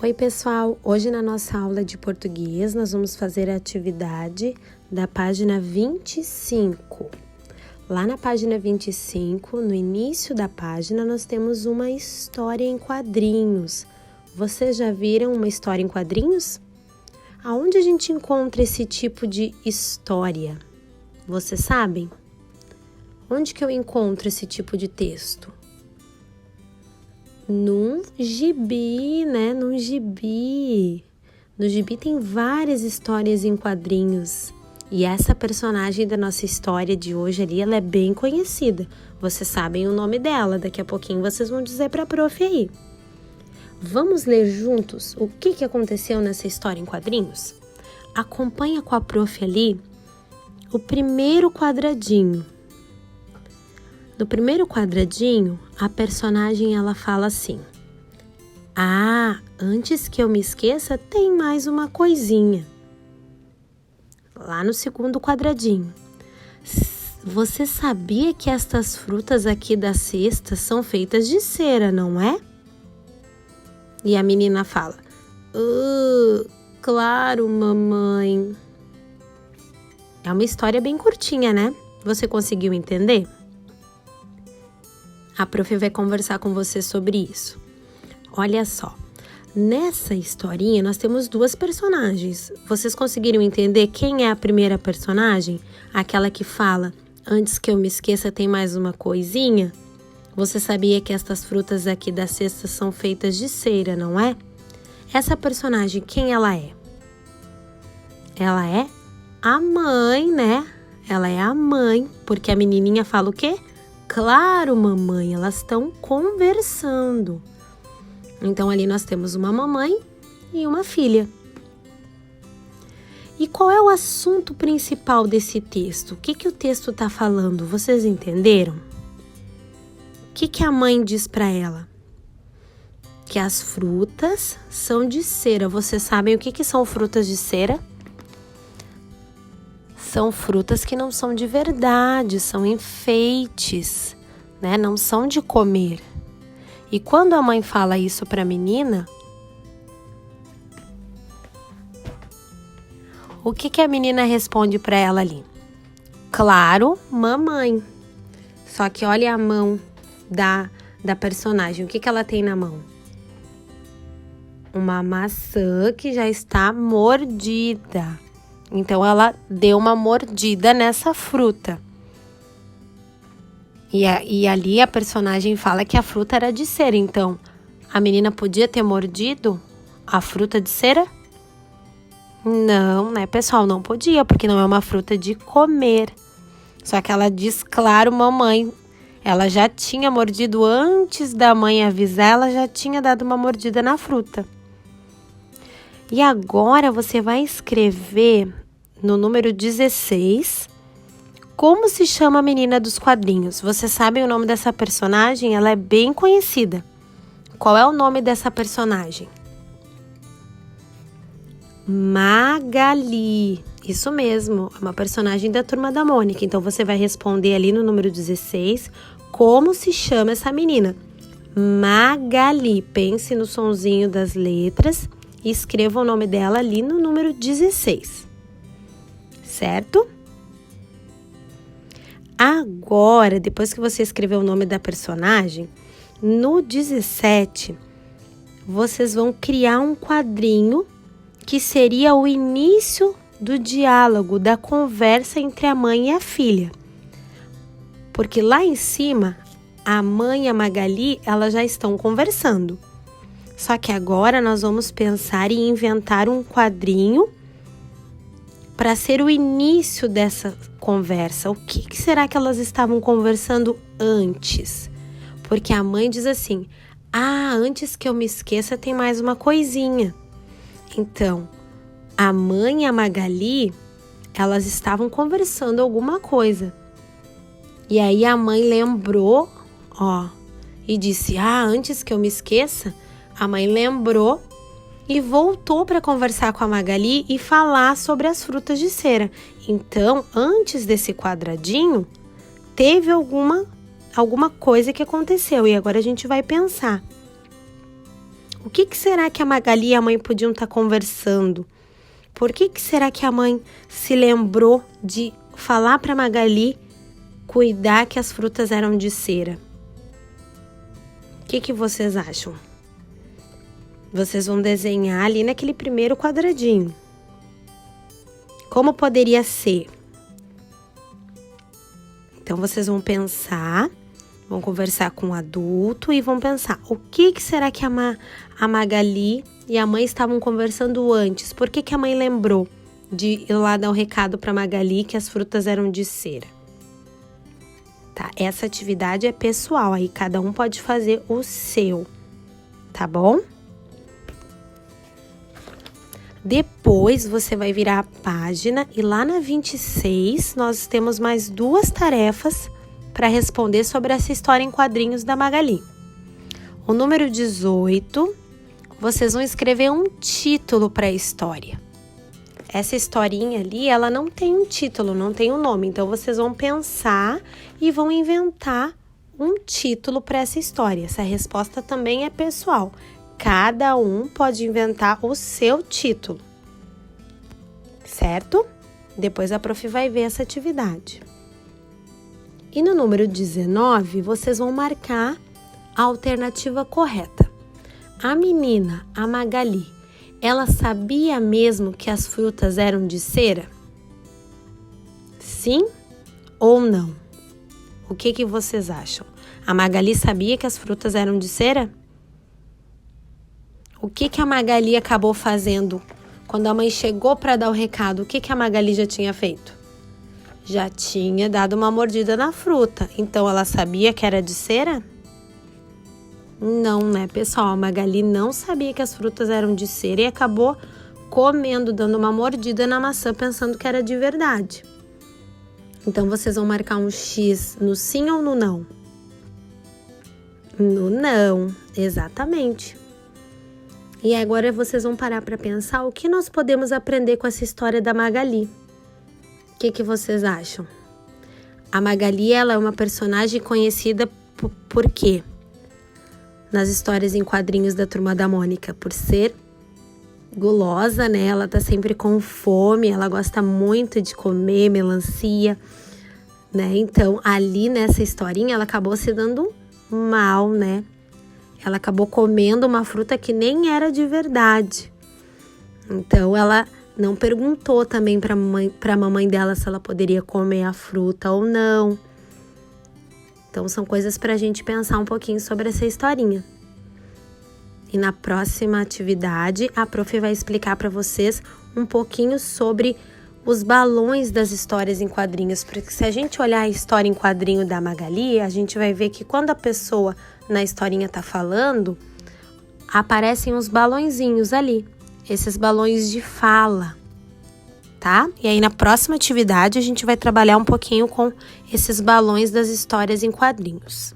Oi pessoal, hoje na nossa aula de português nós vamos fazer a atividade da página 25. Lá na página 25, no início da página, nós temos uma história em quadrinhos. Vocês já viram uma história em quadrinhos? Aonde a gente encontra esse tipo de história? Vocês sabem? Onde que eu encontro esse tipo de texto? Num gibi, né? Num gibi. No gibi tem várias histórias em quadrinhos. E essa personagem da nossa história de hoje ali, ela é bem conhecida. Vocês sabem o nome dela, daqui a pouquinho vocês vão dizer para a prof aí. Vamos ler juntos o que aconteceu nessa história em quadrinhos? Acompanha com a prof ali o primeiro quadradinho. No primeiro quadradinho, a personagem ela fala assim: "Ah, antes que eu me esqueça, tem mais uma coisinha." Lá no segundo quadradinho: "Você sabia que estas frutas aqui da cesta são feitas de cera, não é?" E a menina fala: claro, mamãe." É uma história bem curtinha, né? Você conseguiu entender? A prof vai conversar com você sobre isso. Olha só, nessa historinha nós temos duas personagens. Vocês conseguiram entender quem é a primeira personagem? Aquela que fala, antes que eu me esqueça tem mais uma coisinha? Você sabia que estas frutas aqui da cesta são feitas de cera, não é? Essa personagem, quem ela é? Ela é a mãe, né? Ela é a mãe, porque a menininha fala o quê? Claro, mamãe, elas estão conversando. Então, ali nós temos uma mamãe e uma filha. E qual é o assunto principal desse texto? O que o texto está falando? Vocês entenderam? O que a mãe diz para ela? Que as frutas são de cera. Vocês sabem o que são frutas de cera? São frutas que não são de verdade, são enfeites, né? Não são de comer. E quando a mãe fala isso para a menina, o que a menina responde para ela ali? Claro, mamãe. Só que olha a mão da personagem, o que ela tem na mão? Uma maçã que já está mordida. Então, ela deu uma mordida nessa fruta. E ali a personagem fala que a fruta era de cera. Então, a menina podia ter mordido a fruta de cera? Não, né, pessoal? Não podia, porque não é uma fruta de comer. Só que ela diz, claro, mamãe. Ela já tinha mordido antes da mãe avisar, ela já tinha dado uma mordida na fruta. E agora você vai escrever no número 16, como se chama a menina dos quadrinhos. Vocês sabem o nome dessa personagem? Ela é bem conhecida. Qual é o nome dessa personagem? Magali. Isso mesmo, é uma personagem da Turma da Mônica. Então, você vai responder ali no número 16, como se chama essa menina? Magali. Pense no sonzinho das letras e escreva o nome dela ali no número 16. Certo? Agora, depois que você escreveu o nome da personagem, no 17, vocês vão criar um quadrinho que seria o início do diálogo, da conversa entre a mãe e a filha. Porque lá em cima, a mãe e a Magali, elas já estão conversando. Só que agora nós vamos pensar em inventar um quadrinho para ser o início dessa conversa. O que será que elas estavam conversando antes? Porque a mãe diz assim, antes que eu me esqueça tem mais uma coisinha. Então, a mãe e a Magali, elas estavam conversando alguma coisa. E aí a mãe lembrou, e disse, antes que eu me esqueça, a mãe lembrou e voltou para conversar com a Magali e falar sobre as frutas de cera. Então, antes desse quadradinho, teve alguma coisa que aconteceu. E agora a gente vai pensar. O que será que a Magali e a mãe podiam estar conversando? Por que será que a mãe se lembrou de falar para Magali cuidar que as frutas eram de cera? O que vocês acham? Vocês vão desenhar ali naquele primeiro quadradinho. Como poderia ser? Então, vocês vão pensar, vão conversar com o adulto e vão pensar, o que será que a Magali e a mãe estavam conversando antes? Por que a mãe lembrou de ir lá dar o recado para Magali que as frutas eram de cera? Tá? Essa atividade é pessoal, aí cada um pode fazer o seu, tá bom? Depois você vai virar a página e lá na 26 nós temos mais 2 tarefas para responder sobre essa história em quadrinhos da Magali. O número 18, vocês vão escrever um título para a história. Essa historinha ali, ela não tem um título, não tem um nome. Então, vocês vão pensar e vão inventar um título para essa história. Essa resposta também é pessoal. Cada um pode inventar o seu título, certo? Depois a prof vai ver essa atividade. E no número 19, vocês vão marcar a alternativa correta. A menina, a Magali, ela sabia mesmo que as frutas eram de cera? Sim ou não? O que vocês acham? A Magali sabia que as frutas eram de cera? O que a Magali acabou fazendo? Quando a mãe chegou para dar o recado, o que a Magali já tinha feito? Já tinha dado uma mordida na fruta. Então, ela sabia que era de cera? Não, né, pessoal? A Magali não sabia que as frutas eram de cera e acabou comendo, dando uma mordida na maçã, pensando que era de verdade. Então, vocês vão marcar um X no sim ou no não? No não, exatamente. E agora vocês vão parar para pensar o que nós podemos aprender com essa história da Magali. O que vocês acham? A Magali, ela é uma personagem conhecida por quê? Nas histórias em quadrinhos da Turma da Mônica, por ser gulosa, né? Ela tá sempre com fome, ela gosta muito de comer melancia, né? Então, ali nessa historinha, ela acabou se dando mal, né? Ela acabou comendo uma fruta que nem era de verdade. Então, ela não perguntou também para a mamãe dela se ela poderia comer a fruta ou não. Então, são coisas para a gente pensar um pouquinho sobre essa historinha. E na próxima atividade, a prof vai explicar para vocês um pouquinho sobre os balões das histórias em quadrinhos. Porque se a gente olhar a história em quadrinho da Magali, a gente vai ver que quando a pessoa na historinha tá falando, aparecem uns balõezinhos ali. Esses balões de fala, tá? E aí na próxima atividade a gente vai trabalhar um pouquinho com esses balões das histórias em quadrinhos.